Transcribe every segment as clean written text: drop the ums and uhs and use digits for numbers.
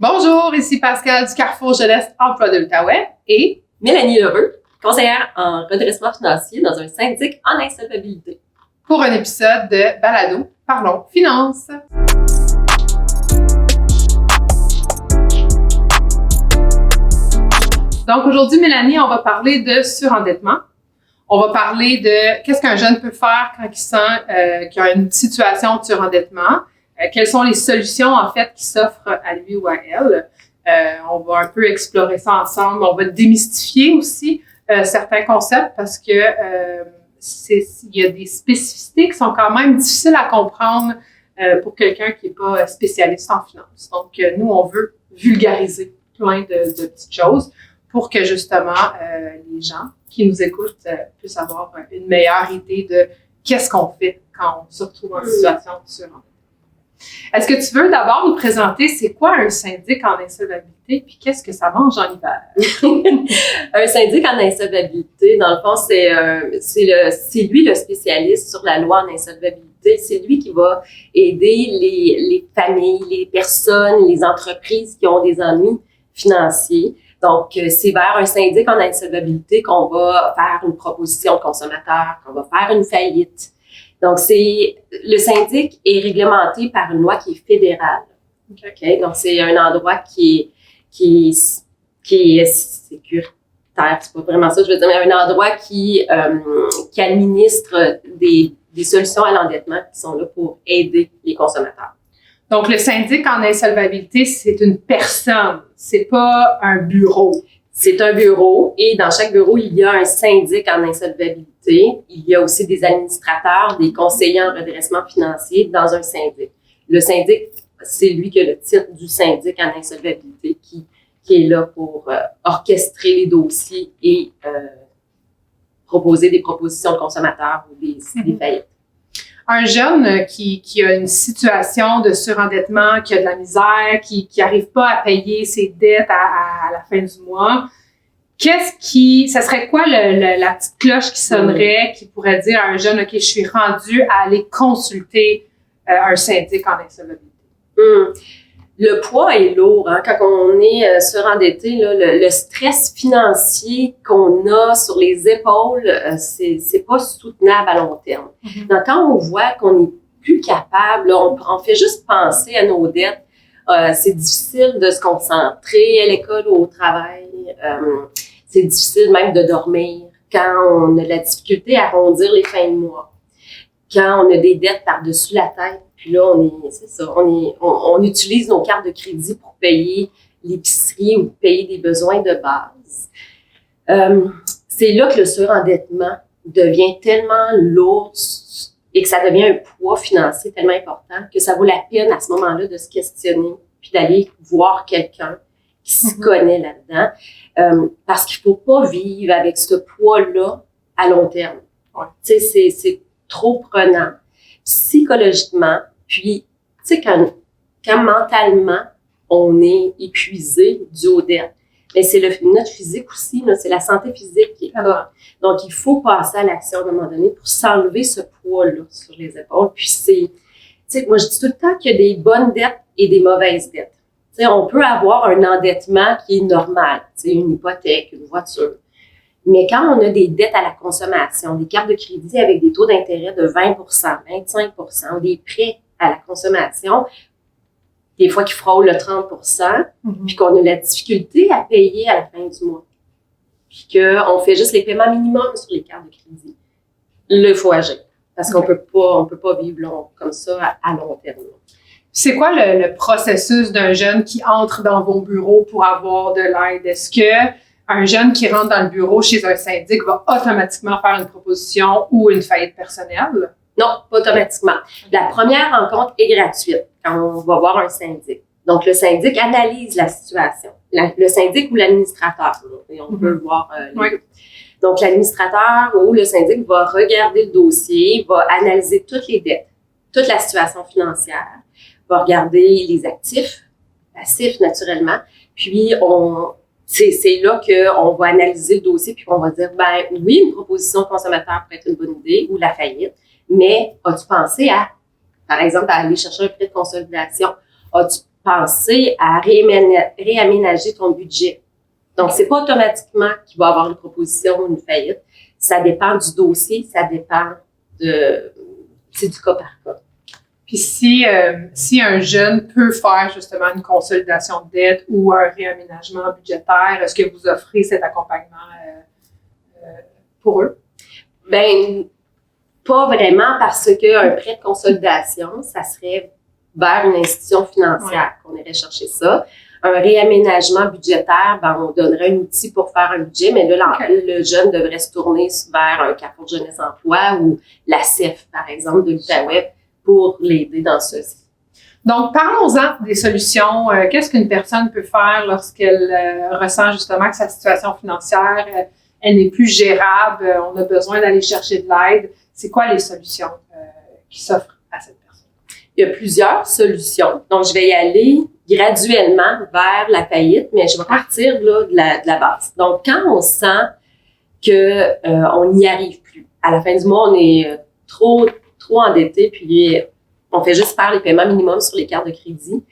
Bonjour, ici Pascal du Carrefour Jeunesse Emploi de l'Outaouais et Mélanie Lheureux, conseillère en redressement financier dans un syndic en insolvabilité. Pour un épisode de Balado, parlons finances. Donc aujourd'hui, Mélanie, on va parler de surendettement. On va parler de qu'est-ce qu'un jeune peut faire quand il sent qu'il y a une situation de surendettement. Quelles sont les solutions, en fait, qui s'offrent à lui ou à elle. On va un peu explorer ça ensemble. On va démystifier aussi certains concepts parce que il y a des spécificités qui sont quand même difficiles à comprendre pour quelqu'un qui n'est pas spécialiste en finance. Donc, nous, on veut vulgariser plein de petites choses pour que, justement, les gens qui nous écoutent puissent avoir une meilleure idée de qu'est-ce qu'on fait quand on se retrouve en situation de surendettement. Est-ce que tu veux d'abord nous présenter c'est quoi un syndic en insolvabilité puis qu'est-ce que ça mange en hiver? Un syndic en insolvabilité, dans le fond, c'est lui le spécialiste sur la loi en insolvabilité. C'est lui qui va aider les familles, les personnes, les entreprises qui ont des ennuis financiers. Donc, c'est vers un syndic en insolvabilité qu'on va faire une proposition de consommateur, qu'on va faire une faillite. Donc, le syndic est réglementé par une loi qui est fédérale. Okay? Donc, c'est un endroit qui est sécuritaire, c'est pas vraiment ça que je veux dire, mais un endroit qui administre des solutions à l'endettement qui sont là pour aider les consommateurs. Donc, le syndic en insolvabilité, c'est une personne, c'est pas un bureau. C'est un bureau et dans chaque bureau, il y a un syndic en insolvabilité. Il y a aussi des administrateurs, des conseillers en redressement financier dans un syndic. Le syndic, c'est lui qui a le titre du syndic en insolvabilité qui est là pour orchestrer les dossiers et proposer des propositions de consommateurs ou des faillites. Un jeune qui a une situation de surendettement, qui a de la misère, qui n'arrive pas à payer ses dettes à la fin du mois, ça serait quoi la petite cloche qui sonnerait, qui pourrait dire à un jeune, OK, je suis rendu à aller consulter un syndic en insolvabilité? Le poids est lourd, hein? Quand on est surendetté, là, le stress financier qu'on a sur les épaules, c'est pas soutenable à long terme. Mm-hmm. Donc, quand on voit qu'on n'est plus capable, là, on fait juste penser à nos dettes. C'est difficile de se concentrer à l'école ou au travail. C'est difficile même de dormir. Quand on a de la difficulté à arrondir les fins de mois. Quand on a des dettes par-dessus la tête. Puis là, on utilise nos cartes de crédit pour payer l'épicerie ou payer des besoins de base. C'est là que le surendettement devient tellement lourd et que ça devient un poids financier tellement important que ça vaut la peine à ce moment-là de se questionner puis d'aller voir quelqu'un qui s'y connaît là-dedans. Parce qu'il ne faut pas vivre avec ce poids-là à long terme. Ouais. Tu sais, c'est trop prenant psychologiquement. Puis, tu sais, quand mentalement, on est épuisé dû aux dettes, mais c'est notre physique aussi, là, c'est la santé physique qui est là. Donc, il faut passer à l'action à un moment donné pour s'enlever ce poids-là sur les épaules. Puis, tu sais, moi, je dis tout le temps qu'il y a des bonnes dettes et des mauvaises dettes. Tu sais, on peut avoir un endettement qui est normal, tu sais, une hypothèque, une voiture. Mais quand on a des dettes à la consommation, des cartes de crédit avec des taux d'intérêt de 20 25 des prêts à la consommation, des fois qui frôlent le 30 puis qu'on a la difficulté à payer à la fin du mois, puis qu'on fait juste les paiements minimums sur les cartes de crédit. Là, il faut agir, parce qu'on peut pas vivre comme ça à long terme. C'est quoi le processus d'un jeune qui entre dans vos bureaux pour avoir de l'aide? Est-ce que un jeune qui rentre dans le bureau chez un syndic va automatiquement faire une proposition ou une faillite personnelle? Non, pas automatiquement. La première rencontre est gratuite quand on va voir un syndic. Donc, le syndic analyse la situation. Le syndic ou l'administrateur, et on peut le voir les deux. Donc, l'administrateur ou le syndic va regarder le dossier, va analyser toutes les dettes, toute la situation financière, va regarder les actifs, passifs naturellement, puis c'est là qu'on va analyser le dossier puis qu'on va dire, ben oui, une proposition de consommateur peut être une bonne idée ou la faillite, mais as-tu pensé à, par exemple, à aller chercher un prêt de consolidation? As-tu penser à réaménager ton budget. Donc, c'est pas automatiquement qu'il va y avoir une proposition ou une faillite. Ça dépend du dossier, ça dépend c'est du cas par cas. Puis si un jeune peut faire justement une consolidation de dette ou un réaménagement budgétaire, est-ce que vous offrez cet accompagnement pour eux? Ben, pas vraiment, parce qu'un prêt de consolidation, ça serait vers une institution financière qu'on irait chercher ça. Un réaménagement budgétaire, ben, on donnerait un outil pour faire un budget, mais là, le jeune devrait se tourner vers un Carrefour Jeunesse Emploi ou la CEF, par exemple, de l'Outaouais, pour l'aider dans ceci. Donc, parlons-en des solutions. Qu'est-ce qu'une personne peut faire lorsqu'elle ressent justement que sa situation financière, elle n'est plus gérable, on a besoin d'aller chercher de l'aide? C'est quoi les solutions qui s'offrent à cette personne? Il y a plusieurs solutions. Donc, je vais y aller graduellement vers la faillite, mais je vais partir là, de la base. Donc, quand on sent qu'on n'y arrive plus, à la fin du mois, on est trop endetté, puis on fait juste faire les paiements minimums sur les cartes de crédit,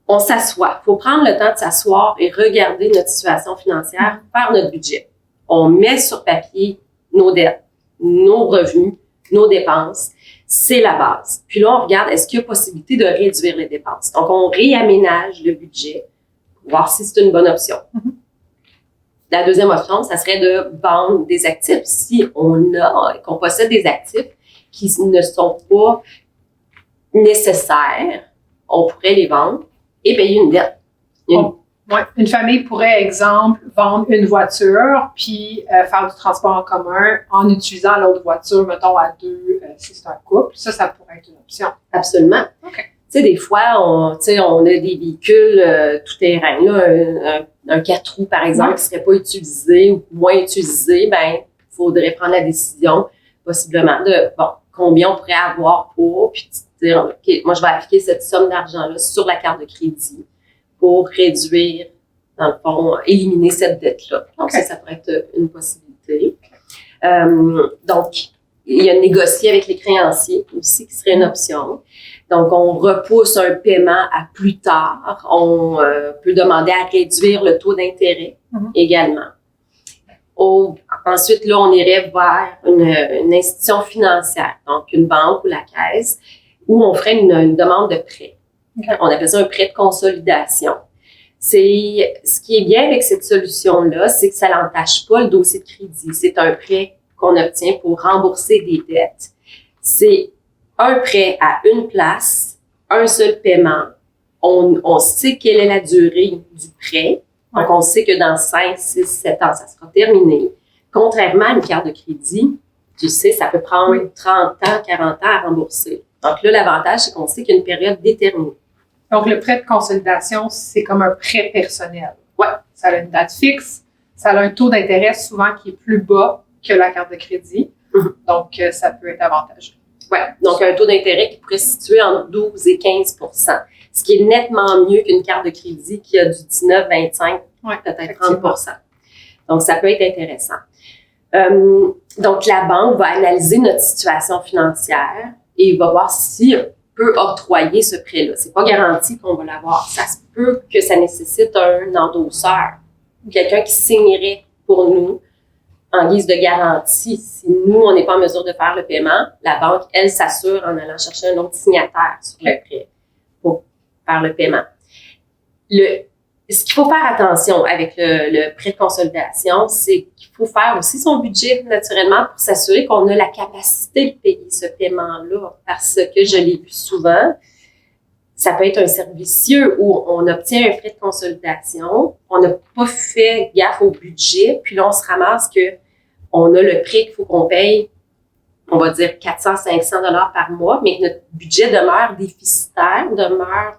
on s'assoit. Il faut prendre le temps de s'asseoir et regarder notre situation financière, faire notre budget. On met sur papier nos dettes, nos revenus, nos dépenses. C'est la base. Puis là, on regarde, est-ce qu'il y a possibilité de réduire les dépenses? Donc, on réaménage le budget pour voir si c'est une bonne option. Mm-hmm. La deuxième option, ça serait de vendre des actifs. Si qu'on possède des actifs qui ne sont pas nécessaires, on pourrait les vendre et payer une dette. Une famille pourrait, exemple, vendre une voiture puis faire du transport en commun en utilisant l'autre voiture, mettons, à deux, si c'est un couple. Ça pourrait être une option. Absolument. OK. Tu sais, des fois, on a des véhicules tout-terrain, là, un 4 roues, par exemple, qui ne serait pas utilisé ou moins utilisé, ben, il faudrait prendre la décision, possiblement, de, combien on pourrait avoir pour, puis dire, OK, moi, je vais appliquer cette somme d'argent-là sur la carte de crédit pour réduire, dans le fond, éliminer cette dette-là. Donc, ça pourrait être une possibilité. Donc, il y a négocier avec les créanciers aussi qui serait une option. Donc, on repousse un paiement à plus tard. On peut demander à réduire le taux d'intérêt également. Ensuite, là, on irait vers une institution financière, donc une banque ou la caisse, où on ferait une demande de prêt. Okay. On appelle ça un prêt de consolidation. Ce qui est bien avec cette solution-là, c'est que ça n'entache pas le dossier de crédit. C'est un prêt qu'on obtient pour rembourser des dettes. C'est un prêt à une place, un seul paiement. On sait quelle est la durée du prêt. Donc, on sait que dans 5, 6, 7 ans, ça sera terminé. Contrairement à une carte de crédit, tu sais, ça peut prendre 30 ans, 40 ans à rembourser. Donc là, l'avantage, c'est qu'on sait qu'il y a une période déterminée. Donc, le prêt de consolidation, c'est comme un prêt personnel. Ouais, ça a une date fixe, ça a un taux d'intérêt souvent qui est plus bas que la carte de crédit. Donc, ça peut être avantageux. Oui, donc un taux d'intérêt qui pourrait se situer entre 12 et 15 %, ce qui est nettement mieux qu'une carte de crédit qui a du 19, 25, peut-être 30 %. Donc, ça peut être intéressant. Donc, la banque va analyser notre situation financière et va voir si peut octroyer ce prêt-là. C'est pas garanti qu'on va l'avoir. Ça se peut que ça nécessite un endosseur, quelqu'un qui signerait pour nous en guise de garantie. Si nous, on n'est pas en mesure de faire le paiement, la banque, elle, s'assure en allant chercher un autre signataire sur le prêt pour faire le paiement. Ce qu'il faut faire attention avec le prêt de consolidation, c'est qu'il faut faire aussi son budget naturellement pour s'assurer qu'on a la capacité de payer ce paiement-là. Parce que je l'ai vu souvent, ça peut être un service où on obtient un prêt de consolidation, on n'a pas fait gaffe au budget, puis là, on se ramasse qu'on a le prêt qu'il faut qu'on paye, on va dire 400-500 $ par mois, mais que notre budget demeure déficitaire, demeure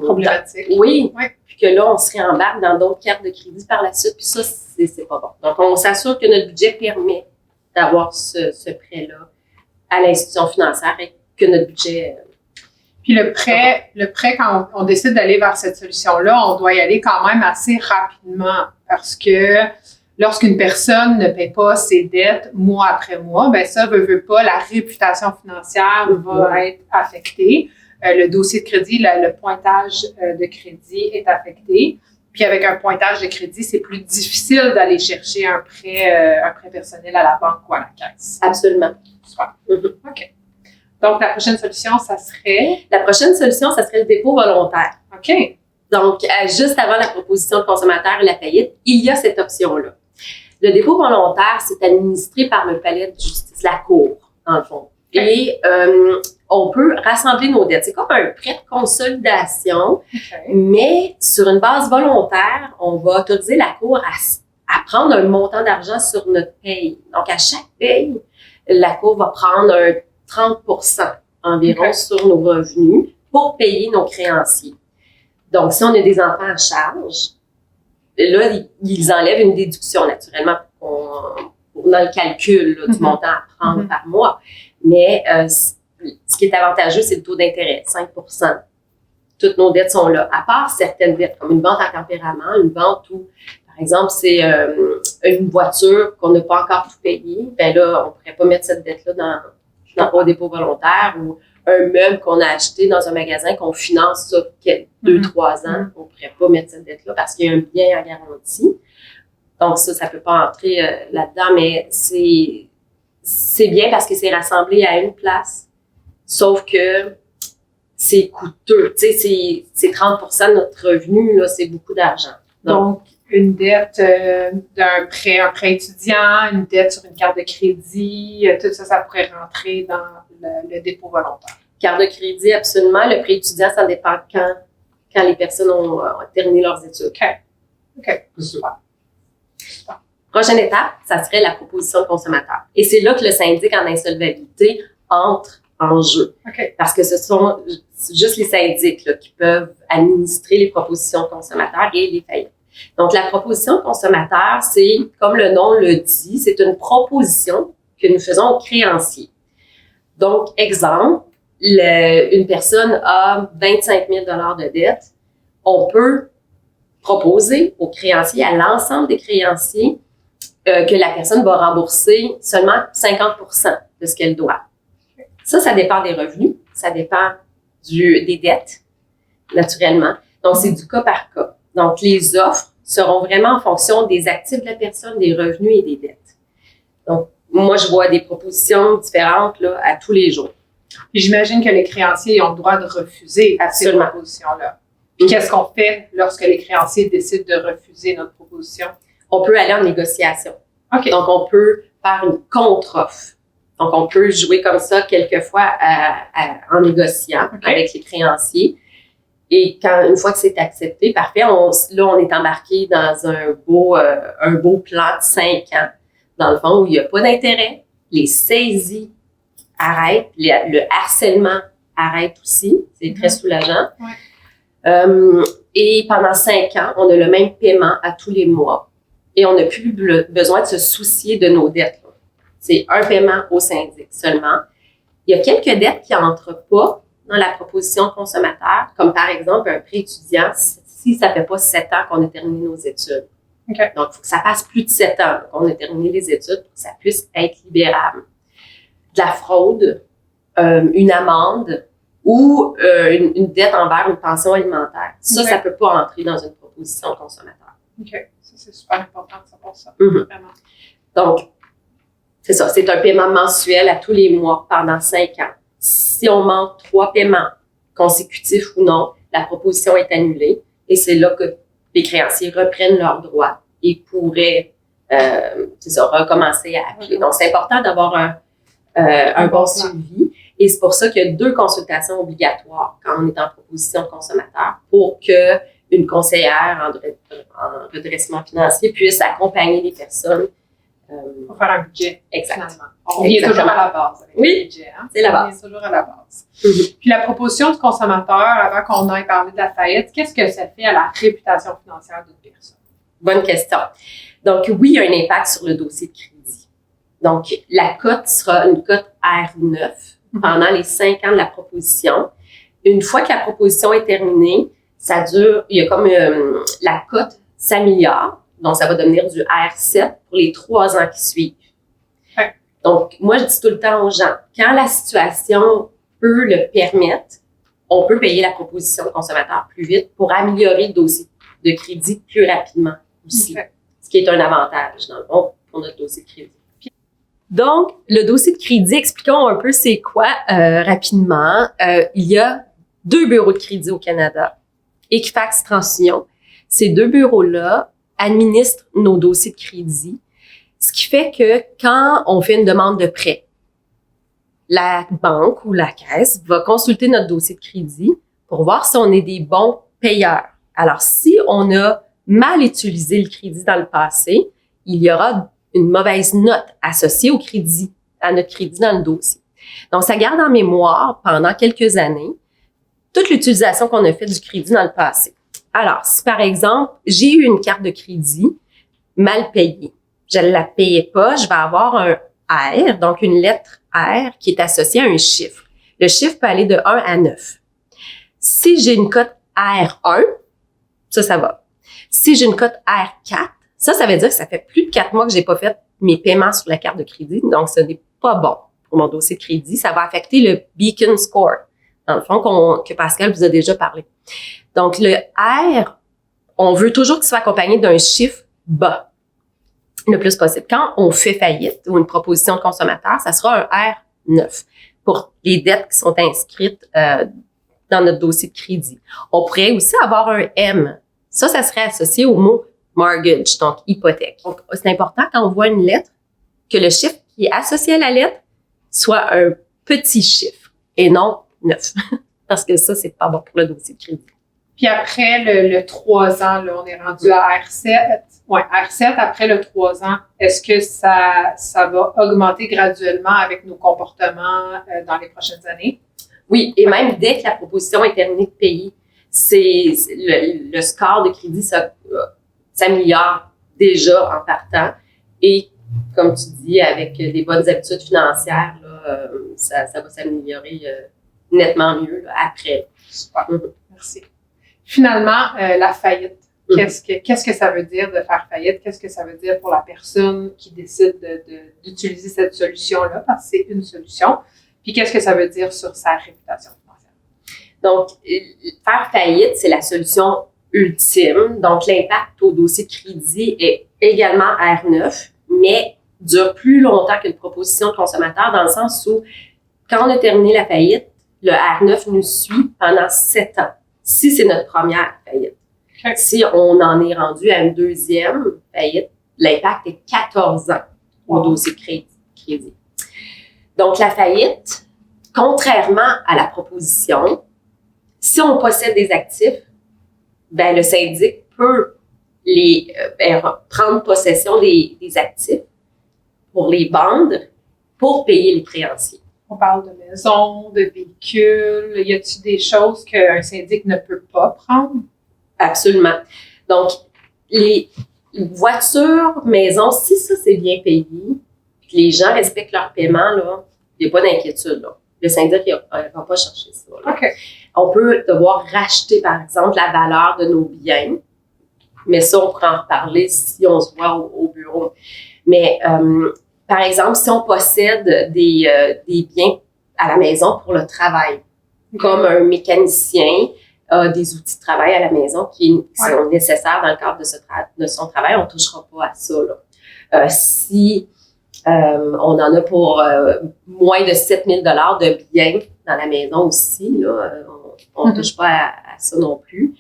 problématique. Oui. Puis que là, on se réembarque dans d'autres cartes de crédit par la suite, puis ça, c'est pas bon. Donc, on s'assure que notre budget permet d'avoir ce prêt-là à l'institution financière et que notre budget... Puis le prêt, quand on décide d'aller vers cette solution-là, on doit y aller quand même assez rapidement parce que lorsqu'une personne ne paie pas ses dettes mois après mois, ben ça veut pas, la réputation financière va être affectée. le dossier de crédit, le pointage de crédit est affecté. Puis avec un pointage de crédit, c'est plus difficile d'aller chercher un prêt personnel à la banque ou à la caisse. Absolument. Super. OK. Donc, la prochaine solution, ça serait? La prochaine solution, ça serait le dépôt volontaire. OK. Donc, juste avant la proposition de consommateur et la faillite, il y a cette option-là. Le dépôt volontaire, c'est administré par le palais de justice, la cour, dans le fond. Okay. Et on peut rassembler nos dettes. C'est comme un prêt de consolidation, mais sur une base volontaire, on va autoriser la cour à prendre un montant d'argent sur notre paye. Donc, à chaque paye, la cour va prendre un 30% environ sur nos revenus pour payer nos créanciers. Donc, si on a des enfants à charge, là, ils enlèvent une déduction, naturellement, dans le calcul là, du montant à prendre par mois. Mais ce qui est avantageux, c'est le taux d'intérêt, 5%. Toutes nos dettes sont là, à part certaines dettes, comme une vente à tempérament, une vente où, par exemple, c'est une voiture qu'on n'a pas encore tout payé. Bien là, on ne pourrait pas mettre cette dette-là dans le dépôt volontaire, ou un meuble qu'on a acheté dans un magasin qu'on finance sur 2-3 ans, on ne pourrait pas mettre cette dette-là parce qu'il y a un bien en garantie. Donc ça ne peut pas entrer là-dedans, mais c'est bien parce que c'est rassemblé à une place, sauf que c'est coûteux. Tu sais, c'est 30% de notre revenu, là, c'est beaucoup d'argent. Donc une dette un prêt étudiant, une dette sur une carte de crédit, tout ça, ça pourrait rentrer dans le dépôt volontaire. Carte de crédit, absolument. Le prêt étudiant, ça dépend quand les personnes ont terminé leurs études. OK. Super. Prochaine étape, ça serait la proposition de consommateur. Et c'est là que le syndic en insolvabilité entre en jeu. Parce que ce sont juste les syndics là, qui peuvent administrer les propositions de consommateurs et les faillites. Donc, la proposition de consommateur, c'est, comme le nom le dit, c'est une proposition que nous faisons aux créanciers. Donc, exemple, une personne a 25 000 $ de dette. On peut proposer aux créanciers, à l'ensemble des créanciers, que la personne va rembourser seulement 50% de ce qu'elle doit. Ça dépend des revenus, ça dépend des dettes, naturellement. Donc, c'est du cas par cas. Donc, les offres seront vraiment en fonction des actifs de la personne, des revenus et des dettes. Donc, moi, je vois des propositions différentes là, à tous les jours. Puis j'imagine que les créanciers ont le droit de refuser ces propositions-là. Puis qu'est-ce qu'on fait lorsque les créanciers décident de refuser notre proposition? On peut aller en négociation. Donc, on peut faire une contre-offre. Donc, on peut jouer comme ça quelquefois en négociant avec les créanciers. Et une fois que c'est accepté, parfait, on est embarqué dans un beau plan de 5 ans, dans le fond, où il n'y a pas d'intérêt. Les saisies arrêtent, le harcèlement arrête aussi. C'est très soulageant. Et pendant 5 ans, on a le même paiement à tous les mois. Et on n'a plus besoin de se soucier de nos dettes. C'est un paiement au syndic seulement. Il y a quelques dettes qui n'entrent pas dans la proposition consommateur, comme par exemple un prêt étudiant, si ça ne fait pas 7 ans qu'on a terminé nos études. Donc, il faut que ça passe plus de 7 ans qu'on a terminé les études pour que ça puisse être libérable. De la fraude, une amende ou une dette envers une pension alimentaire. Ça ne peut pas entrer dans une proposition consommateur. Ça, c'est super important de savoir ça. Vraiment. Donc, c'est ça, c'est un paiement mensuel à tous les mois pendant 5 ans. Si on manque 3 paiements consécutifs ou non, la proposition est annulée et c'est là que les créanciers reprennent leurs droits et pourraient recommencer à appeler. Donc, c'est important d'avoir un bon suivi et c'est pour ça qu'il y a 2 consultations obligatoires quand on est en proposition de consommateur pour qu'une conseillère en redressement financier puisse accompagner les personnes. Pour faire un budget. Exactement. On revient toujours à la base avec le budget. C'est la base. On revient toujours à la base. Puis la proposition du consommateur, avant qu'on aille parler de la faillite, qu'est-ce que ça fait à la réputation financière d'une personne? Bonne question. Donc, oui, il y a un impact sur le dossier de crédit. Donc, la cote sera une cote R9 pendant les 5 ans de la proposition. Une fois que la proposition est terminée, ça dure, il y a comme la cote s'améliore. Donc, ça va devenir du R7 pour les 3 ans qui suivent. Donc, moi, je dis tout le temps aux gens, quand la situation peut le permettre, on peut payer la proposition de consommateur plus vite pour améliorer le dossier de crédit plus rapidement aussi, Okay. ce qui est un avantage, dans le fond, pour notre dossier de crédit. Donc, le dossier de crédit, expliquons un peu c'est quoi rapidement. Il y a 2 bureaux de crédit au Canada, Equifax Transunion. Ces 2 bureaux-là administrent nos dossiers de crédit, ce qui fait que quand on fait une demande de prêt, la banque ou la caisse va consulter notre dossier de crédit pour voir si on est des bons payeurs. Alors, si on a mal utilisé le crédit dans le passé, il y aura une mauvaise note associée au crédit, à notre crédit dans le dossier. Donc, ça garde en mémoire pendant quelques années toute l'utilisation qu'on a fait du crédit dans le passé. Alors, si par exemple, j'ai eu une carte de crédit mal payée, je ne la payais pas, je vais avoir un R, donc une lettre R qui est associée à un chiffre. Le chiffre peut aller de 1 à 9. Si j'ai une cote R1, ça va. Si j'ai une cote R4, ça veut dire que ça fait plus de 4 mois que j'ai pas fait mes paiements sur la carte de crédit, donc ce n'est pas bon pour mon dossier de crédit. Ça va affecter le Beacon Score, dans le fond, que Pascal vous a déjà parlé. Donc, le R, on veut toujours qu'il soit accompagné d'un chiffre bas, le plus possible. Quand on fait faillite ou une proposition de consommateur, ça sera un R9 pour les dettes qui sont inscrites dans notre dossier de crédit. On pourrait aussi avoir un M. Ça serait associé au mot mortgage, donc hypothèque. Donc, c'est important quand on voit une lettre que le chiffre qui est associé à la lettre soit un petit chiffre et non 9. Parce que ça, c'est pas bon pour le dossier de crédit. Puis après le 3 ans, là, on est rendu à R7. Ouais, R7, après le 3 ans, est-ce que ça va augmenter graduellement avec nos comportements dans les prochaines années? Oui, et même dès que la proposition est terminée de payer, le score de crédit s'améliore déjà en partant. Et comme tu dis, avec des bonnes habitudes financières, là, ça va s'améliorer nettement mieux là, après. Super, merci. Finalement, la faillite. Qu'est-ce que ça veut dire de faire faillite? Qu'est-ce que ça veut dire pour la personne qui décide d'utiliser cette solution-là? Parce que c'est une solution. Puis qu'est-ce que ça veut dire sur sa réputation financière? Donc, faire faillite, c'est la solution ultime. Donc, l'impact au dossier de crédit est également R9, mais dure plus longtemps qu'une proposition de consommateur dans le sens où, quand on a terminé la faillite, le R9 nous suit pendant 7 ans, si c'est notre première faillite. Okay. Si on en est rendu à une deuxième faillite, l'impact est 14 ans au dossier de crédit. Donc, la faillite, contrairement à la proposition, si on possède des actifs, ben le syndic peut prendre possession des actifs pour les vendre, pour payer les créanciers. On parle de maisons, de véhicules. Y a-t-il des choses qu'un syndic ne peut pas prendre? Absolument. Donc, les voitures, maisons, si ça c'est bien payé, puis que les gens respectent leur paiement, là, il n'y a pas d'inquiétude. Là. Le syndic ne va pas chercher ça. Là. Okay. On peut devoir racheter, par exemple, la valeur de nos biens, mais ça, on pourra en reparler si on se voit au bureau. Mais, par exemple, si on possède des biens à la maison pour le travail, comme un mécanicien a des outils de travail à la maison qui sont nécessaires dans le cadre de son travail, on ne touchera pas à ça. Là. Si on en a pour moins de 7 000 $ de biens dans la maison aussi, là, on ne touche pas à ça non plus.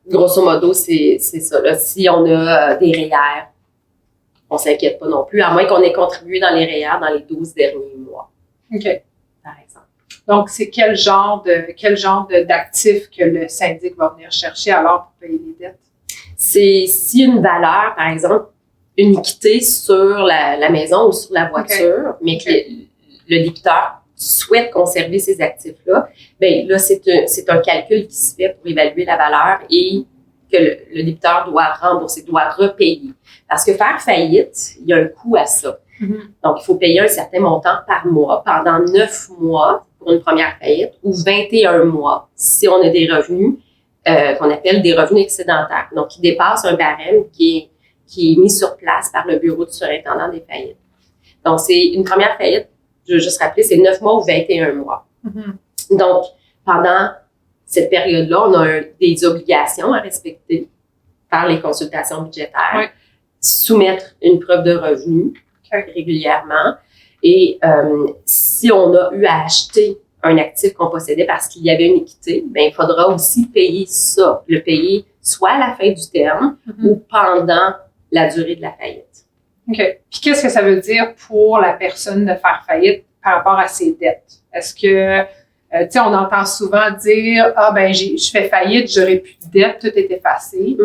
Grosso modo, c'est ça. Là. Si on a des REER, on ne s'inquiète pas non plus, à moins qu'on ait contribué dans les REER dans les 12 derniers mois. OK. Par exemple. Donc, c'est quel genre d'actifs que le syndic va venir chercher alors pour payer les dettes? C'est si une valeur, par exemple, une équité sur la maison ou sur la voiture, mais que le débiteur souhaite conserver ces actifs-là, bien là, c'est un calcul qui se fait pour évaluer la valeur et que le débiteur doit rembourser, doit repayer. Parce que faire faillite, il y a un coût à ça. Mm-hmm. Donc, il faut payer un certain montant par mois pendant 9 mois pour une première faillite ou 21 mois si on a des revenus qu'on appelle des revenus excédentaires. Donc, qui dépassent un barème qui est mis sur place par le bureau du surintendant des faillites. Donc, c'est une première faillite, je veux juste rappeler, c'est 9 mois ou 21 mois. Mhm. Donc, pendant cette période-là, on a des obligations à respecter par les consultations budgétaires, Ouais. soumettre une preuve de revenu régulièrement. Et si on a eu à acheter un actif qu'on possédait parce qu'il y avait une équité, bien, il faudra aussi payer ça, le payer soit à la fin du terme ou pendant la durée de la faillite. OK. Puis qu'est-ce que ça veut dire pour la personne de faire faillite par rapport à ses dettes? Est-ce que, tu sais, on entend souvent dire « Ah, ben, je fais faillite, j'aurais plus de dettes, tout est effacé. »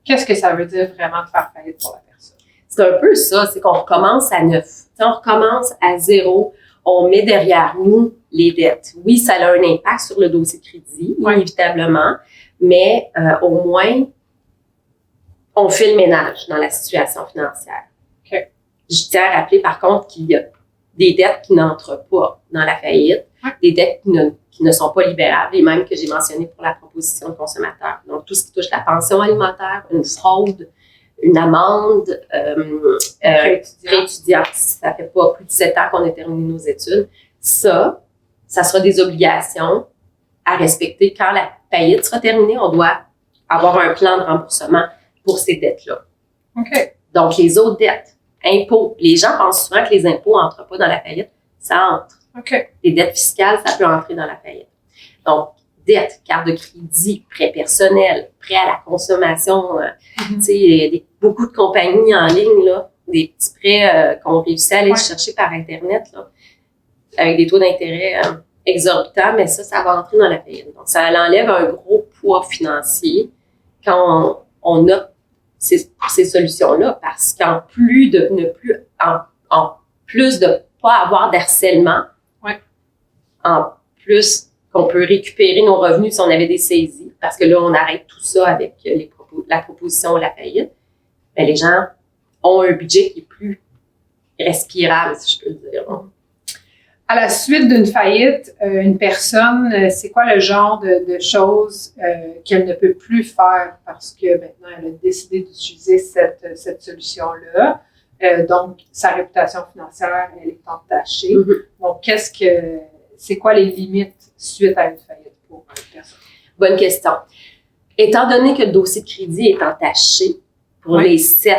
Qu'est-ce que ça veut dire vraiment de faire faillite pour la personne? C'est un peu ça, c'est qu'on recommence à neuf. T'sais, on recommence à zéro. On met derrière nous les dettes. Oui, ça a un impact sur le dossier de crédit, inévitablement, mais au moins, on fait le ménage dans la situation financière. Okay. Je tiens à rappeler, par contre, qu'il y a des dettes qui n'entrent pas dans la faillite, des dettes qui ne sont pas libérables, les mêmes que j'ai mentionnées pour la proposition de consommateur. Donc, tout ce qui touche la pension alimentaire, une fraude, une amende, prêt étudiant, si ça fait pas plus de 7 ans qu'on a terminé nos études, ça sera des obligations à respecter. Quand la faillite sera terminée, on doit avoir un plan de remboursement pour ces dettes-là. OK. Donc, les autres dettes, impôts, les gens pensent souvent que les impôts n'entrent pas dans la faillite. Ça entre. OK. Les dettes fiscales, ça peut entrer dans la faillite. Donc, dettes, carte de crédit, prêts personnels, prêts à la consommation. Tu sais, beaucoup de compagnies en ligne, là, des petits prêts qu'on réussit à aller chercher par Internet, là, avec des taux d'intérêt exorbitants, mais ça va entrer dans la faillite. Donc, ça enlève un gros poids financier quand on a ces solutions-là, parce qu'en plus de en plus de pas avoir d'harcèlement, en plus qu'on peut récupérer nos revenus si on avait des saisies, parce que là, on arrête tout ça avec la proposition ou la faillite, bien, les gens ont un budget qui est plus respirable, si je peux le dire. À la suite d'une faillite, une personne, c'est quoi le genre de choses qu'elle ne peut plus faire parce que maintenant, elle a décidé d'utiliser cette solution-là. Donc, sa réputation financière, elle est entachée. Donc, c'est quoi les limites suite à une faillite pour une personne? Bonne question. Étant donné que le dossier de crédit est entaché pour les 7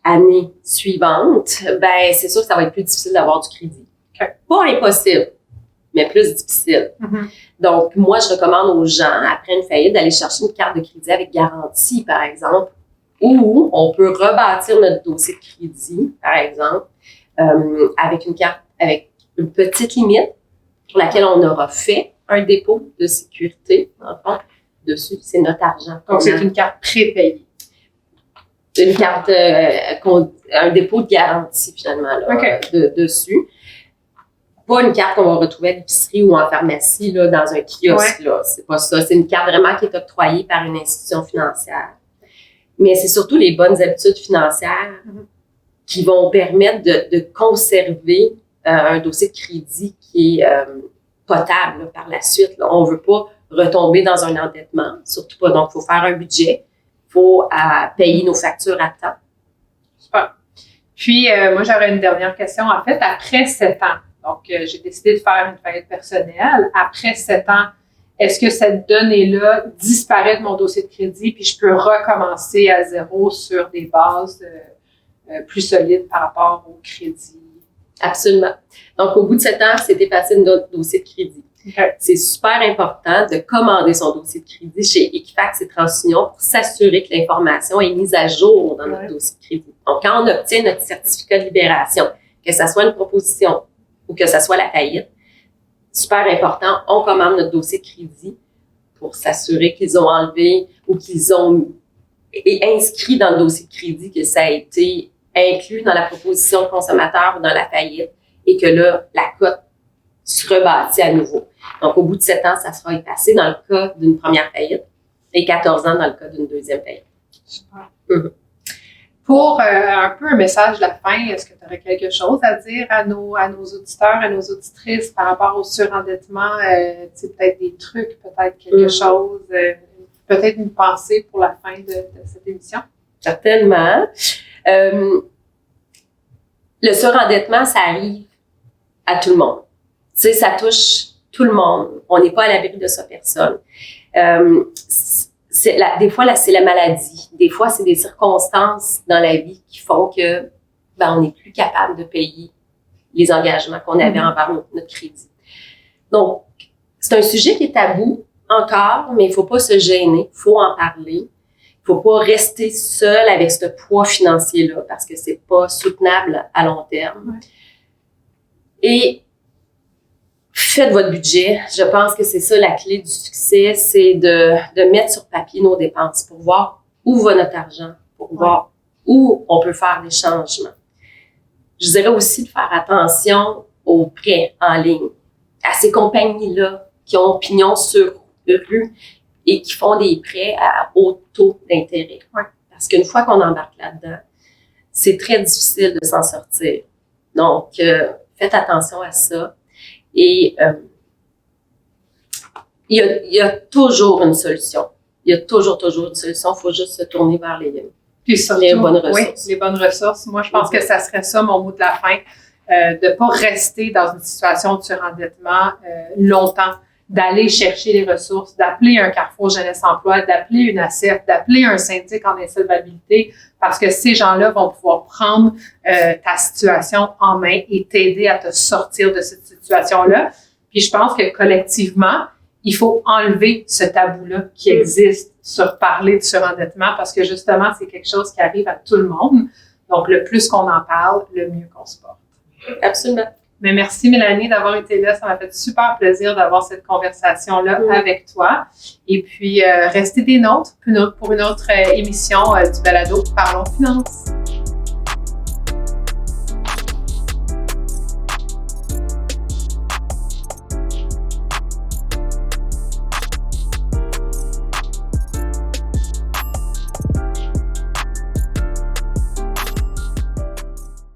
années suivantes, ben c'est sûr que ça va être plus difficile d'avoir du crédit. Pas impossible, mais plus difficile. Donc, moi, je recommande aux gens, après une faillite, d'aller chercher une carte de crédit avec garantie, par exemple, ou on peut rebâtir notre dossier de crédit, par exemple, avec une carte, avec une petite limite pour laquelle on aura fait un dépôt de sécurité, dans le fond. Dessus, c'est notre argent. Donc, c'est une carte prépayée. Une carte, un dépôt de garantie, finalement, là, dessus. Pas une carte qu'on va retrouver à l'épicerie ou en pharmacie, là, dans un kiosque, là. C'est pas ça. C'est une carte vraiment qui est octroyée par une institution financière. Mais c'est surtout les bonnes habitudes financières qui vont permettre de conserver un dossier de crédit qui est potable, là, par la suite, là. On veut pas retomber dans un endettement, surtout pas. Donc, il faut faire un budget. Il faut payer nos factures à temps. Super. Puis, moi, j'aurais une dernière question. En fait, après 7 ans, donc, j'ai décidé de faire une faillite personnelle. Après 7 ans, est-ce que cette donnée-là disparaît de mon dossier de crédit puis je peux recommencer à zéro sur des bases plus solides par rapport au crédit? Absolument. Donc, au bout de 7 ans, c'est effacé notre dossier de crédit. C'est super important de commander son dossier de crédit chez Equifax et TransUnion pour s'assurer que l'information est mise à jour dans notre dossier de crédit. Donc, quand on obtient notre certificat de libération, que ça soit une proposition ou que ça soit la faillite, super important, on commande notre dossier de crédit pour s'assurer qu'ils ont enlevé ou qu'ils ont inscrit dans le dossier de crédit que ça a été inclus dans la proposition de consommateur ou dans la faillite et que là, la cote se rebâtit à nouveau. Donc, au bout de 7 ans, ça sera effacé dans le cas d'une première faillite et 14 ans dans le cas d'une deuxième faillite. Super. Pour un peu un message de la fin, est-ce que tu aurais quelque chose à dire à nos auditeurs, à nos auditrices par rapport au surendettement? Peut-être des trucs, peut-être quelque chose, peut-être une pensée pour la fin de cette émission? Certainement. Le surendettement, ça arrive à tout le monde. Tu sais, ça touche tout le monde. On n'est pas à l'abri de ça, personne. Des fois, c'est la maladie. Des fois, c'est des circonstances dans la vie qui font que on n'est plus capable de payer les engagements qu'on avait envers notre crédit. Donc, c'est un sujet qui est tabou encore, mais il ne faut pas se gêner. Il faut en parler. Il ne faut pas rester seul avec ce poids financier-là parce que c'est pas soutenable à long terme. Ouais. Et faites votre budget. Je pense que c'est ça la clé du succès, c'est de mettre sur papier nos dépenses pour voir où va notre argent, pour voir où on peut faire des changements. Je dirais aussi de faire attention aux prêts en ligne, à ces compagnies-là qui ont pignon sur rue et qui font des prêts à haut taux d'intérêt. Ouais. Parce qu'une fois qu'on embarque là-dedans, c'est très difficile de s'en sortir. Donc, faites attention à ça. Et il y a toujours une solution. Il y a toujours une solution. Il faut juste se tourner vers les bonnes ressources. Oui, les bonnes ressources. Moi, je pense que ça serait ça, mon mot de la fin, de ne pas rester dans une situation de surendettement longtemps, d'aller chercher les ressources, d'appeler un Carrefour Jeunesse Emploi, d'appeler une ACEF, d'appeler un syndic en insolvabilité, parce que ces gens-là vont pouvoir prendre ta situation en main et t'aider à te sortir de cette situation-là. Puis je pense que collectivement, il faut enlever ce tabou-là qui existe sur parler de surendettement, parce que justement, c'est quelque chose qui arrive à tout le monde. Donc, le plus qu'on en parle, le mieux qu'on se porte. Absolument. Mais merci Mélanie d'avoir été là. Ça m'a fait super plaisir d'avoir cette conversation-là avec toi. Et puis, restez des nôtres pour une autre émission du balado Parlons Finances.